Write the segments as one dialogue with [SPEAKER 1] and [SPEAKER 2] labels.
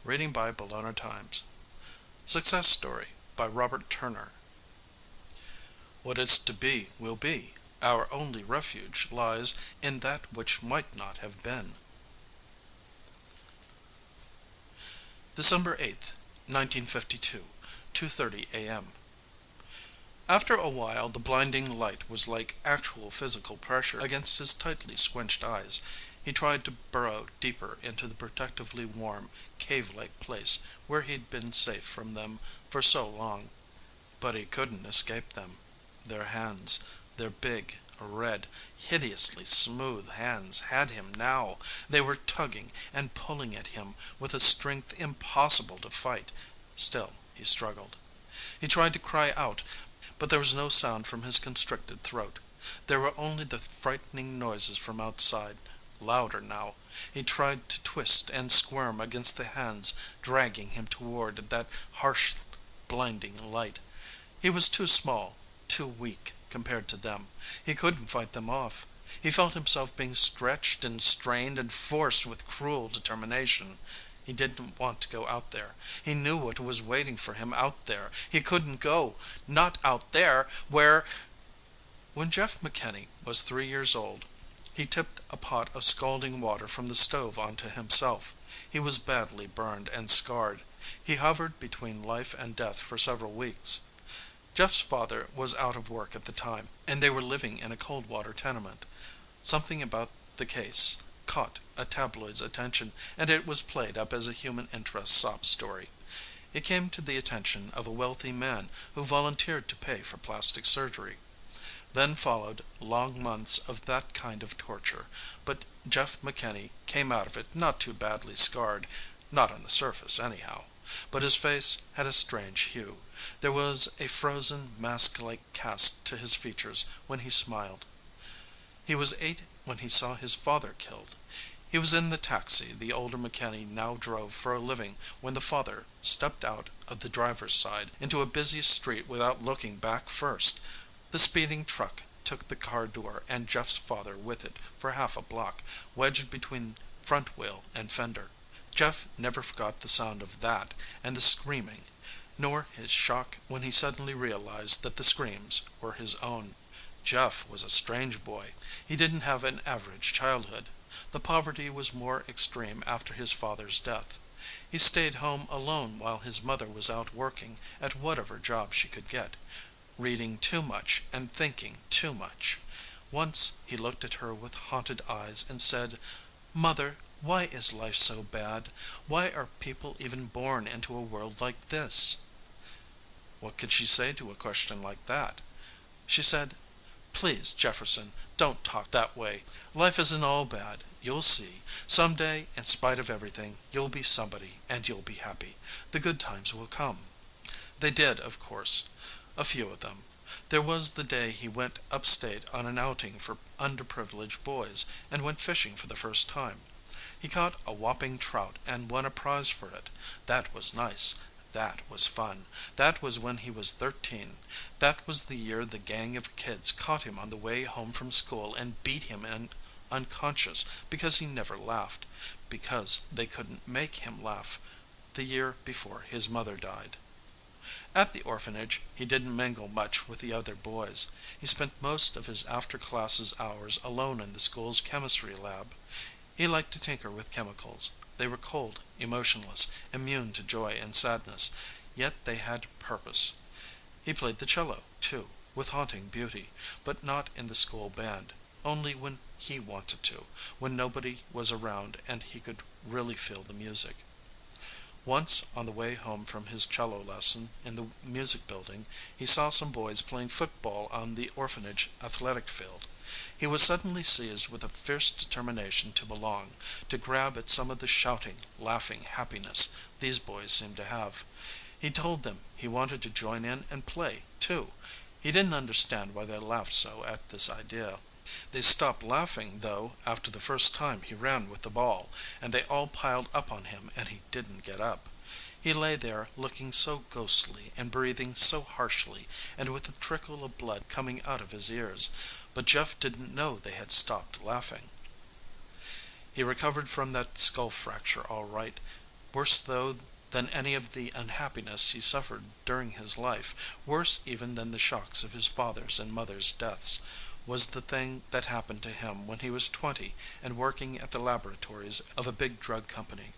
[SPEAKER 1] Reading by Bologna Times. Success Story by Robert Turner. What is to be will be. Our only refuge lies in that which might not have been. December 8th, 1952, 2:30 a.m. After a while the blinding light was like actual physical pressure against his tightly squinched eyes. He tried to burrow deeper into the protectively warm, cave-like place where he'd been safe from them for so long. But he couldn't escape them. Their hands, their big, red, hideously smooth hands had him now. They were tugging and pulling at him with a strength impossible to fight. Still he struggled. He tried to cry out, but there was no sound from his constricted throat. There were only the frightening noises from outside, louder now. He tried to twist and squirm against the hands dragging him toward that harsh, blinding light. He was too small, too weak compared to them. He couldn't fight them off. He felt himself being stretched and strained and forced with cruel determination. He didn't want to go out there. He knew what was waiting for him out there. He couldn't go. Not out there where. When Jeff McKinney was 3 years old, he tipped a pot of scalding water from the stove onto himself. He was badly burned and scarred. He hovered between life and death for several weeks. Jeff's father was out of work at the time, and they were living in a cold water tenement. Something about the case caught a tabloid's attention, and it was played up as a human interest sob story. It came to the attention of a wealthy man who volunteered to pay for plastic surgery. Then followed long months of that kind of torture, but Jeff McKinney came out of it not too badly scarred, not on the surface anyhow. But his face had a strange hue. There was a frozen, mask-like cast to his features when he smiled. He was 8 when he saw his father killed. He was in the taxi the older McKinney now drove for a living when the father stepped out of the driver's side into a busy street without looking back first. The speeding truck took the car door and Jeff's father with it for half a block, wedged between front wheel and fender. Jeff never forgot the sound of that and the screaming, nor his shock when he suddenly realized that the screams were his own. Jeff was a strange boy. He didn't have an average childhood. The poverty was more extreme after his father's death. He stayed home alone while his mother was out working at whatever job she could get, reading too much and thinking too much. Once he looked at her with haunted eyes and said, "Mother, why is life so bad? Why are people even born into a world like this?" What could she say to a question like that? She said, "Please, Jefferson, don't talk that way. Life isn't all bad. You'll see. Some day, in spite of everything, you'll be somebody and you'll be happy. The good times will come." They did, of course. A few of them. There was the day he went upstate on an outing for underprivileged boys and went fishing for the first time. He caught a whopping trout and won a prize for it. That was nice. That was fun. That was when he was 13. That was the year the gang of kids caught him on the way home from school and beat him unconscious because he never laughed, because they couldn't make him laugh, the year before his mother died. At the orphanage, he didn't mingle much with the other boys. He spent most of his after classes hours alone in the school's chemistry lab. He liked to tinker with chemicals. They were cold, emotionless, immune to joy and sadness, yet they had purpose. He played the cello, too, with haunting beauty, but not in the school band, only when he wanted to, when nobody was around and he could really feel the music. Once, on the way home from his cello lesson in the music building, he saw some boys playing football on the orphanage athletic field. He was suddenly seized with a fierce determination to belong, to grab at some of the shouting, laughing happiness these boys seemed to have. He told them he wanted to join in and play, too. He didn't understand why they laughed so at this idea. They stopped laughing, though, after the first time he ran with the ball, and they all piled up on him and he didn't get up. He lay there looking so ghostly and breathing so harshly and with a trickle of blood coming out of his ears, but Jeff didn't know they had stopped laughing. He recovered from that skull fracture all right, Worse, though, than any of the unhappiness he suffered during his life, worse even than the shocks of his father's and mother's deaths, was the thing that happened to him when he was 20 and working at the laboratories of a big drug company.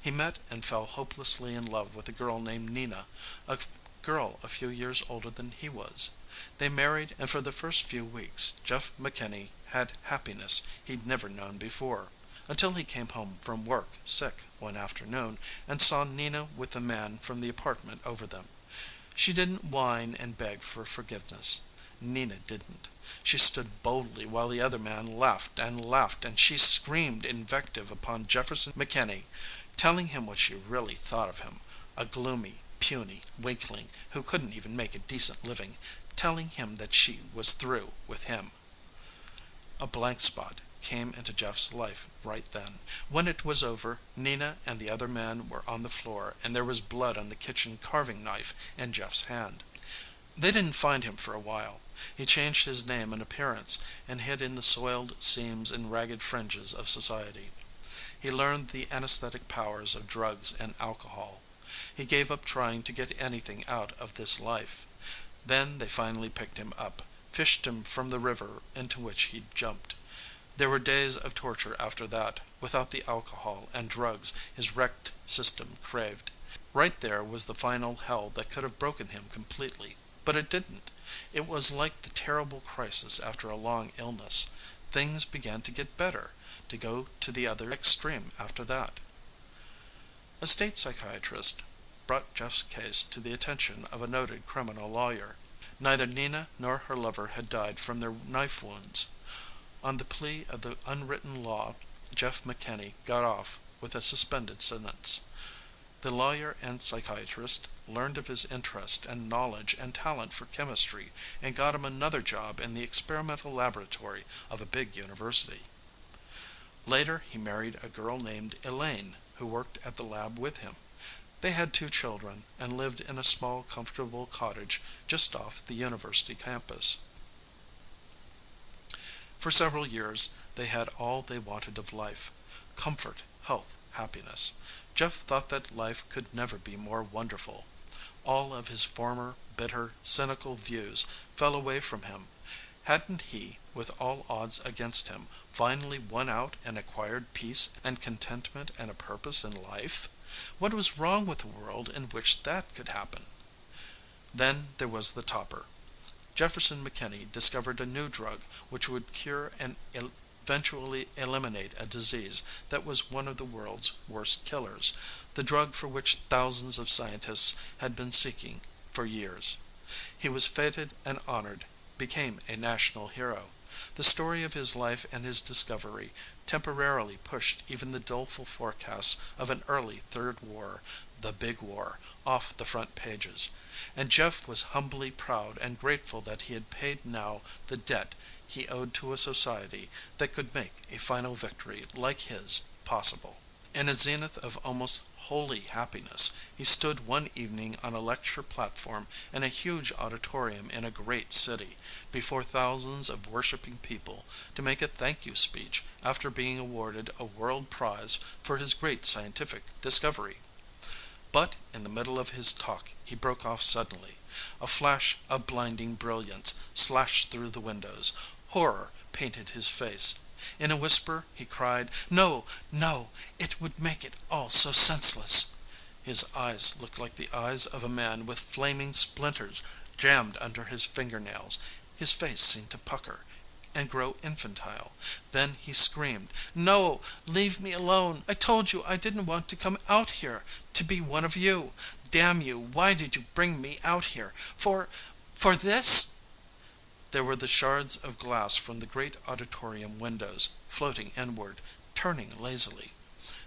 [SPEAKER 1] He met and fell hopelessly in love with a girl named Nina, a girl a few years older than he was. They married, and for the first few weeks Jeff McKinney had happiness he'd never known before, until he came home from work sick one afternoon and saw Nina with the man from the apartment over them. She didn't whine and beg for forgiveness. Nina didn't. She stood boldly while the other man laughed and laughed, and she screamed invective upon Jefferson McKinney, telling him what she really thought of him, a gloomy, puny weakling who couldn't even make a decent living, telling him that she was through with him. A blank spot came into Jeff's life right then. When it was over, Nina and the other man were on the floor, and there was blood on the kitchen carving knife in Jeff's hand. They didn't find him for a while. He changed his name and appearance and hid in the soiled seams and ragged fringes of society. He learned the anesthetic powers of drugs and alcohol. He gave up trying to get anything out of this life. Then they finally picked him up, fished him from the river into which he'd jumped. There were days of torture after that, without the alcohol and drugs his wrecked system craved. Right there was the final hell that could have broken him completely. But it didn't. It was like the terrible crisis after a long illness. Things began to get better, to go to the other extreme after that. A state psychiatrist brought Jeff's case to the attention of a noted criminal lawyer. Neither Nina nor her lover had died from their knife wounds. On the plea of the unwritten law, Jeff McKinney got off with a suspended sentence. The lawyer and psychiatrist learned of his interest and knowledge and talent for chemistry and got him another job in the experimental laboratory of a big university. Later, he married a girl named Elaine, who worked at the lab with him. They had 2 children and lived in a small, comfortable cottage just off the university campus. For several years, they had all they wanted of life: comfort, health, happiness. Jeff thought that life could never be more wonderful. All of his former bitter, cynical views fell away from him. Hadn't he, with all odds against him, finally won out and acquired peace and contentment and a purpose in life? What was wrong with a world in which that could happen? Then there was the topper. Jefferson McKinney discovered a new drug which would cure and eventually eliminate a disease that was one of the world's worst killers, the drug for which thousands of scientists had been seeking for years. He was feted and honored, became a national hero. The story of his life and his discovery temporarily pushed even the doleful forecasts of an early Third War, the Big War, off the front pages. And Jeff was humbly proud and grateful that he had paid now the debt he owed to a society that could make a final victory like his possible. In a zenith of almost holy happiness, he stood one evening on a lecture platform in a huge auditorium in a great city, before thousands of worshiping people, to make a thank you speech after being awarded a world prize for his great scientific discovery. But in the middle of his talk he broke off suddenly. A flash of blinding brilliance slashed through the windows. Horror painted his face. In a whisper he cried, "No, no, it would make it all so senseless." His eyes looked like the eyes of a man with flaming splinters jammed under his fingernails. His face seemed to pucker and grow infantile. Then he screamed, "No, leave me alone. I told you I didn't want to come out here to be one of you. Damn you, why did you bring me out here? For this?" There were the shards of glass from the great auditorium windows, floating inward, turning lazily.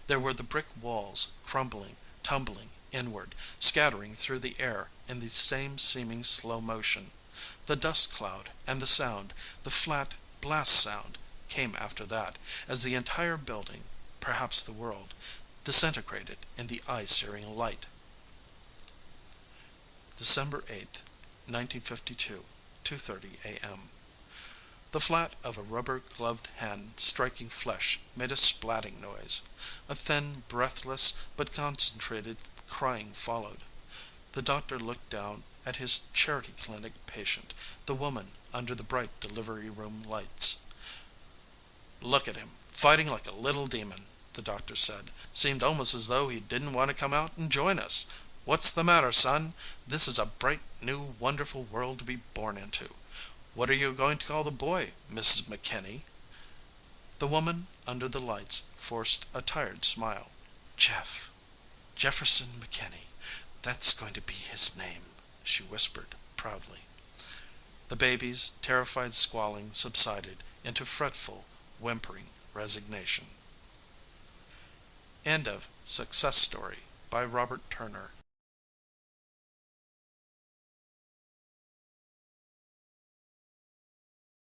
[SPEAKER 1] There were the brick walls, crumbling, tumbling inward, scattering through the air in the same seeming slow motion. The dust cloud and the sound, the flat blast sound, came after that, as the entire building, perhaps the world, disintegrated in the eye-searing light. December 8th, 1952, 2:30 a.m. The flat of a rubber gloved hand striking flesh made a splatting noise. A thin, breathless, but concentrated crying followed. The doctor looked down at his charity clinic patient, the woman under the bright delivery room lights. "Look at him, fighting like a little demon," the doctor said. "Seemed almost as though he didn't want to come out and join us. What's the matter, son? This is a bright, new, wonderful world to be born into. What are you going to call the boy, Mrs. McKinney?" The woman under the lights forced a tired smile. "Jeff. Jefferson McKinney. That's going to be his name," she whispered proudly. The baby's terrified squalling subsided into fretful, whimpering resignation. End of Success Story by Robert Turner.